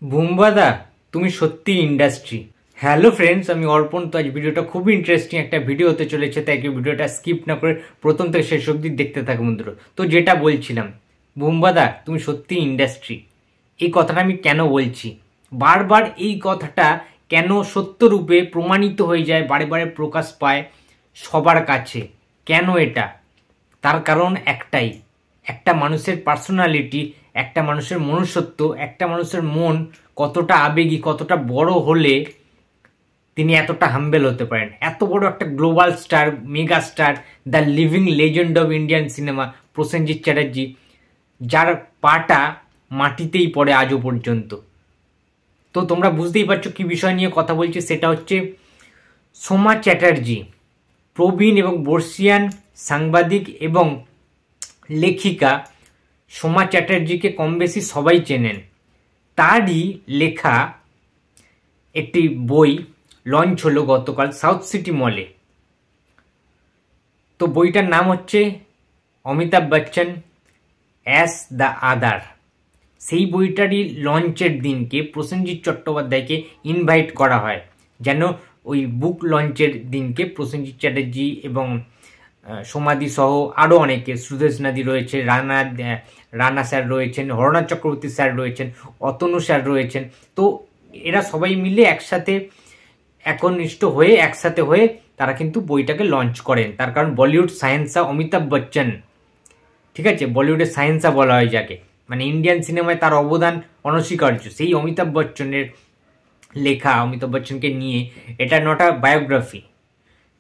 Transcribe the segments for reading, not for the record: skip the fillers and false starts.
বুম্বাদা, তুমি সত্যি industry. Hello friends, আমি অর্পণ। তো আজ ভিডিওটা খুবই ইন্টারেস্টিং একটা ভিডিও হতে চলেছে, তাই কি ভিডিওটা স্কিপ না করে প্রথম থেকে শেষ অবধি দেখতে থাকো বন্ধুরা। তো যেটা বলছিলাম, বুম্বাদা তুমি সত্যি ইন্ডাস্ট্রি। এই কথাটা আমি কেন বলছি, বারবার এই কথাটা কেন সত্যরূপে প্রমাণিত হয়ে যায়, বারে বারে প্রকাশ পায় সবার কাছে, কেন এটা? তার কারণ একটাই, একটা মানুষের পার্সোনালিটি, একটা মানুষের মনুষ্যত্ব, একটা মানুষের মন কতটা আবেগী, কতটা বড় হলে তিনি এতটা হাম্বেল হতে পারেন। এত বড় একটা global star, mega star, the living legend of Indian cinema Prosenjit Chatterjee, যার পাটা মাটিতেই পড়ে আজও পর্যন্ত। তো তোমরা বুঝতেই পারছো কি বিষয় নিয়ে কথা বলছি, সেটা হচ্ছে সোমা চ্যাটার্জি, প্রবীণ এবং বর্ষিয়ান সাংবাদিক এবং লেখিকা সোমা চ্যাটার্জিকে কম বেশি সবাই চেনেন। তারই লেখা একটি বই লঞ্চ হলো গতকাল সাউথ সিটি মলে। তো বইটার নাম হচ্ছে Amitabh Bachchan as the other. সেই বইটারই লঞ্চের দিনকে প্রসেনজিৎ চট্টোপাধ্যায়কে ইনভাইট করা হয়, যেন ওই বুক লঞ্চের দিনকে প্রসেনজিৎ চ্যাটার্জি এবং সমাধি সহ আরও অনেকে, সুদেশ নাদি রয়েছে, রানা স্যার রয়েছেন, হরনাথ চক্রবর্তী স্যার রয়েছেন, অতনু স্যার রয়েছেন। তো এরা সবাই মিলে একসাথে একনিষ্ঠ হয়ে একসাথে হয়ে তারা কিন্তু বইটাকে লঞ্চ করেন। তার কারণ বলিউড সায়েন্সা অমিতাভ বচ্চন, ঠিক আছে, বলিউডের সায়েন্সা বলা হয় যাকে, মানে ইন্ডিয়ান সিনেমায় তার অবদান অনস্বীকার্য। সেই অমিতাভ বচ্চনের লেখা, অমিতাভ বচ্চনকে নিয়ে এটা নটা বায়োগ্রাফি,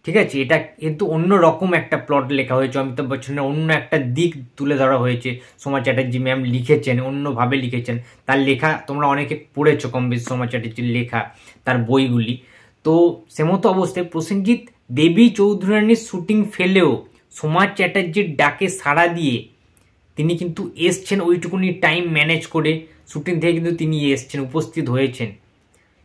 ঠিক আছে। এটা কিন্তু অন্য রকম একটা প্লট লেখা হয়েছে, অমিতাভ বচ্চনের অন্য একটা দিক তুলে ধরা হয়েছে। সোমা চ্যাটার্জি ম্যাম লিখেছেন, অন্যভাবে লিখেছেন। তার লেখা তোমরা অনেকে পড়েছো কম বেশি, সোমা চ্যাটার্জির লেখা, তার বইগুলি। তো সেমতো অবস্থায় প্রসেনজিৎ দেবী চৌধুরানীর শুটিং ফেলেও সোমা চ্যাটার্জির ডাকে সাড়া দিয়ে তিনি কিন্তু এসছেন, ওইটুকুনি টাইম ম্যানেজ করে শুটিং থেকে কিন্তু তিনি এসছেন, উপস্থিত হয়েছেন।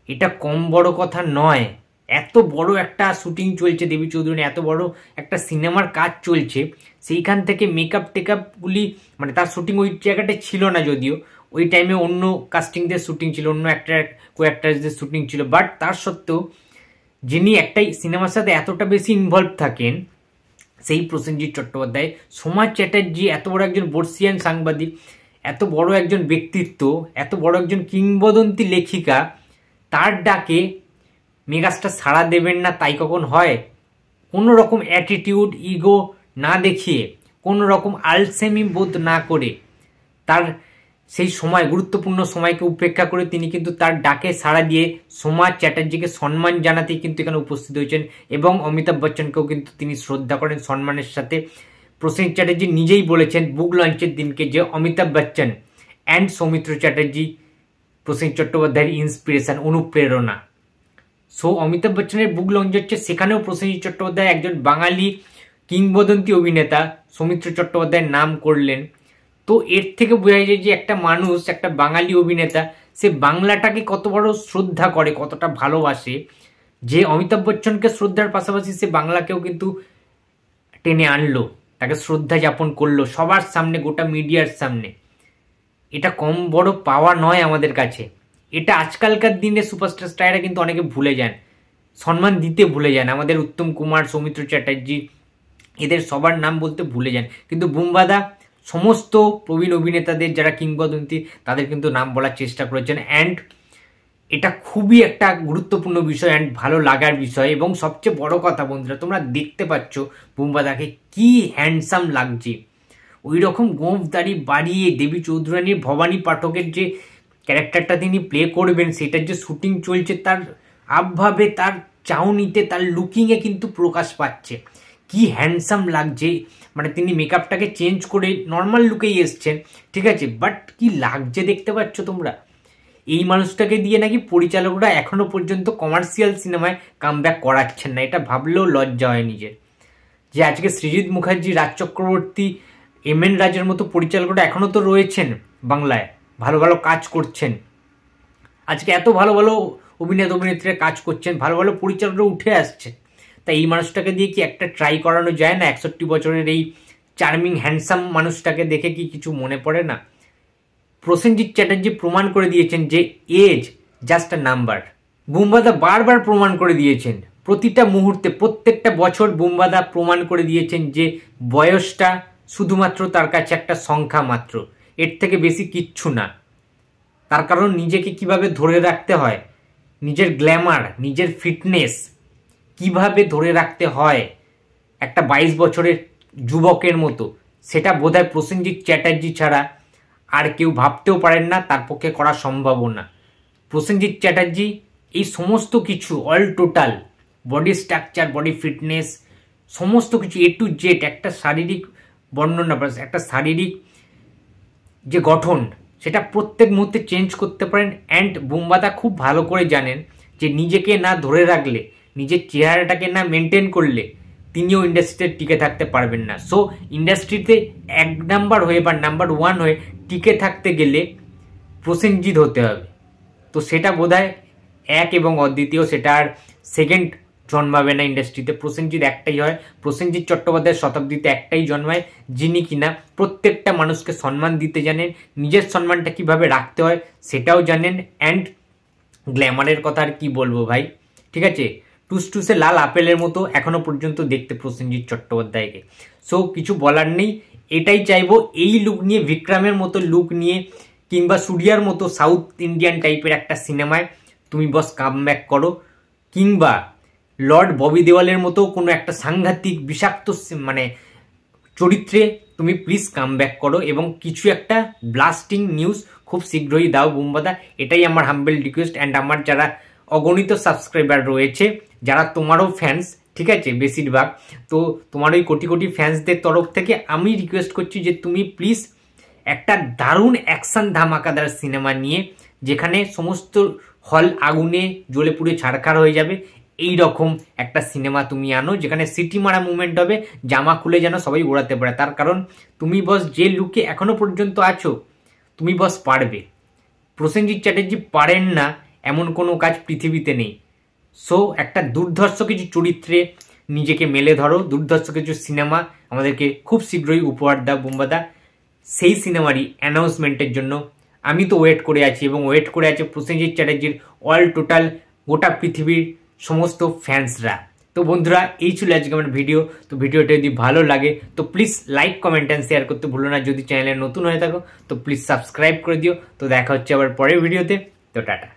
এটা কম বড় কথা নয়। এত বড় একটা শুটিং চলছে দেবী চৌধুরী, এত বড় একটা সিনেমার কাজ চলছে, সেইখান থেকে মেকআপ টেকআপগুলি, মানে তার শুটিং ওই জায়গাটা ছিল না, যদিও ওই টাইমে অন্য কাস্টিংদের শুটিং ছিল, অন্য কো অ্যাক্টার্সদের শুটিং ছিল, বাট তার সত্ত্বেও যিনি একটাই সিনেমার সাথে এতটা বেশি ইনভলভ থাকেন, সেই প্রসেনজিৎ চট্টোপাধ্যায়, সোমা চ্যাটার্জি এত বড় একজন বর্ষিয়ান সাংবাদিক, এত বড় একজন ব্যক্তিত্ব, এত বড় একজন কিংবদন্তি লেখিকা, তার ডাকে মেগাস্টার সাড়া দেবেন না তাই কখন হয়? কোনো রকম অ্যাটিটিউড, ইগো না দেখিয়ে, কোনো রকম আলসেমি বোধ না করে, তার সেই সময়, গুরুত্বপূর্ণ সময়কে উপেক্ষা করে তিনি কিন্তু তার ডাকে সাড়া দিয়ে সোমা চ্যাটার্জিকে সম্মান জানাতেই কিন্তু এখানে উপস্থিত হয়েছেন। এবং অমিতাভ বচ্চনকেও কিন্তু তিনি শ্রদ্ধা করেন সম্মানের সাথে। প্রসেনজিৎ চ্যাটার্জি নিজেই বলেছেন বুক লঞ্চের দিনকে যে অমিতাভ বচ্চন অ্যান্ড সৌমিত্র চ্যাটার্জি প্রসেনজিৎ চট্টোপাধ্যায়ের ইন্সপিরেশন, অনুপ্রেরণা। সো অমিতাভ বচ্চনের বুক লঞ্চ হচ্ছে, সেখানেও প্রসেনজিৎ চট্টোপাধ্যায় একজন বাঙালি কিংবদন্তি অভিনেতা সৌমিত্র চট্টোপাধ্যায়ের নাম করলেন। তো এর থেকে বোঝা যায় যে একটা মানুষ, একটা বাঙালি অভিনেতা, সে বাংলাটাকে কত বড় শ্রদ্ধা করে, কতটা ভালোবাসে, যে অমিতাভ বচ্চনকে শ্রদ্ধার পাশাপাশি সে বাংলাকেও কিন্তু টেনে আনলো, তাকে শ্রদ্ধা যাপন করলো সবার সামনে, গোটা মিডিয়ার সামনে। এটা কম বড় পাওয়া নয় আমাদের কাছে। এটা আজকালকার দিনে সুপারস্টার স্টাররা কিন্তু অনেকে ভুলে যান, সম্মান দিতে ভুলে যান। আমাদের উত্তম কুমার, সৌমিত্র চ্যাটার্জি, এদের সবার নাম বলতে ভুলে যান, কিন্তু বুম্বাদা সমস্ত প্রবীণ অভিনেতাদের যারা কিংবদন্তি, তাদের কিন্তু নাম বলার চেষ্টা করেছেন। অ্যান্ড এটা খুবই একটা গুরুত্বপূর্ণ বিষয় অ্যান্ড ভালো লাগার বিষয়। এবং সবচেয়ে বড় কথা বন্ধুরা, তোমরা দেখতে পাচ্ছ বুম্বাদাকে কি হ্যান্ডসাম লাগছে। ওই রকম গোঁফ দাড়ি বাড়িয়ে দেবী চৌধুরানীর ভবানী পাঠকের যে ক্যারেক্টারটা তিনি প্লে করবেন, সেটার যে শুটিং চলছে, তার আবভাবে, তার চাউনিতে, তার লুকিংয়ে কিন্তু প্রকাশ পাচ্ছে কি হ্যান্ডসাম লাগছে। মানে তিনি মেকআপটাকে চেঞ্জ করে নর্মাল লুকেই এসছেন, ঠিক আছে, বাট কি লাগছে দেখতে পাচ্ছ তোমরা। এই মানুষটাকে দিয়ে নাকি পরিচালকরা এখনো পর্যন্ত কমার্শিয়াল সিনেমায় কামব্যাক করাচ্ছেন না। এটা ভাবলেও লজ্জা হয় নিজের, যে আজকে সৃজিত মুখার্জি, রাজ চক্রবর্তী, এম.এন. রাজের মতো পরিচালকরা এখনো তো রয়েছেন বাংলায়, ভালো ভালো কাজ করছেন। আজকে এত ভালো ভালো অভিনেত্রীরা কাজ করছেন, ভালো ভালো পরিচালকরা উঠে আসছে। তাই এই মানুষটাকে দিয়ে কি একটা ট্রাই করানো যায় না? 61 বছরের এই চার্মিং হ্যান্ডসাম মানুষটাকে দেখে কি কিছু মনে পড়ে না? প্রসেনজিৎ চ্যাটার্জি প্রমাণ করে দিয়েছেন যে এজ জাস্ট আ নাম্বার। বুম্বাদা বারবার প্রমাণ করে দিয়েছেন, প্রতিটা মুহূর্তে প্রত্যেকটা বছর বুম্বাদা প্রমাণ করে দিয়েছেন যে বয়সটা শুধুমাত্র তার কাছে একটা সংখ্যা মাত্র, এর থেকে বেশি কিচ্ছু না। তার কারণ নিজেকে কিভাবে ধরে রাখতে হয়, নিজের গ্ল্যামার, নিজের ফিটনেস কিভাবে ধরে রাখতে হয় একটা 22 বছরের যুবকের মতো, সেটা বোধহয় প্রসেনজিৎ চ্যাটার্জি ছাড়া আর কেউ ভাবতেও পারেন না, তার পক্ষে করা সম্ভবও না। প্রসেনজিৎ চ্যাটার্জি এই সমস্ত কিছু all total body structure, body fitness, সমস্ত কিছু এ টু জেড একটা শারীরিক বর্ণনা, একটা শারীরিক যে গঠন সেটা প্রত্যেক মুহূর্তে চেঞ্জ করতে পারেন। অ্যান্ড বুম্বাদা খুব ভালো করে জানেন যে নিজেকে না ধরে রাখলে, নিজের চেহারাটাকে না মেনটেন করলে তিনিও ইন্ডাস্ট্রিতে টিকে থাকতে পারবেন না। সো ইন্ডাস্ট্রিতে 1 নাম্বার হয়ে বা নাম্বার 1 হয়ে টিকে থাকতে গেলে প্রসেনজিৎ হতে হবে। তো সেটা বোধহয় এক এবং অদ্বিতীয়, সেটা আর সেকেন্ড জন্মাবে না ইন্ডাস্ট্রিতে। প্রসেনজিৎ একটাই হয়, প্রসেনজিৎ চট্টোপাধ্যায়ের শতাব্দীতে একটাই জন্মায়, যিনি কিনা প্রত্যেকটা মানুষকে সম্মান দিতে জানেন, নিজের সম্মানটা কিভাবে রাখতে হয় সেটাও জানেন। অ্যান্ড গ্ল্যামারের কথা আর কি বলবো ভাই, ঠিক আছে, টুসটুসে লাল আপেলের মতো এখনো পর্যন্ত দেখতে প্রসেনজিৎ চট্টোপাধ্যায়কে। সো কিছু বলার নেই, এটাই চাইবো এই লুক নিয়ে, বিক্রমের মতো লুক নিয়ে কিংবা সূর্যার মতো সাউথ ইন্ডিয়ান টাইপের একটা সিনেমায় তুমি বস কামব্যাক করো, কিংবা লর্ড ববি দেওয়ালের মতো কোনো একটা সাংঘাতিক বিষাক্ত মানে চরিত্রে তুমি প্লিজ কামব্যাক করো, এবং কিছু একটা ব্লাস্টিং নিউজ খুব শীঘ্রই দাও বুম্বাদা, এটাই আমার হাম্বেল রিকোয়েস্ট। অ্যান্ড আমার যারা অগণিত সাবস্ক্রাইবার রয়েছে, যারা তোমারও ফ্যান্স, ঠিক আছে, বেশিরভাগ, তো তোমার ওই কোটি কোটি ফ্যান্সদের তরফ থেকে আমি রিকোয়েস্ট করছি যে তুমি প্লিজ একটা দারুণ অ্যাকশন ধামাকাদার সিনেমা নিয়ে, যেখানে সমস্ত হল আগুনে জ্বলে পুড়ে ছাড়খাড় হয়ে যাবে, এই রকম একটা সিনেমা তুমি আনো, যেখানে সিটি মারা মুভমেন্ট হবে, জামা খুলে যেন সবাই ওড়াতে পারে। তার কারণ তুমি বস যে লুকে এখনো পর্যন্ত আছো, তুমি বস পারবে। প্রসেনজিৎ চ্যাটার্জি পারেন না এমন কোনো কাজ পৃথিবীতে নেই। সো একটা দুর্ধর্ষ কিছু চরিত্রে নিজেকে মেলে ধরো, দুর্ধর্ষ কিছু সিনেমা আমাদেরকে খুব শীঘ্রই উপহার দাও বুম্বাদা। সেই সিনেমারই অ্যানাউন্সমেন্টের জন্য আমি তো ওয়েট করে আছি, এবং ওয়েট করে আছে প্রসেনজিৎ চ্যাটার্জির অল টোটাল গোটা পৃথিবীর সমস্ত ফ্যান্সরা। তো বন্ধুরা, এই ছিল আজকে আমার ভিডিও। তো ভিডিওটা যদি ভালো লাগে তো please like, comment and share করতে ভুলো না। যদি চ্যানেলে নতুন হয়ে থাকো তো প্লিজ সাবস্ক্রাইব করে দিও। তো দেখা হচ্ছে আবার পরের ভিডিওতে। তো টাটা।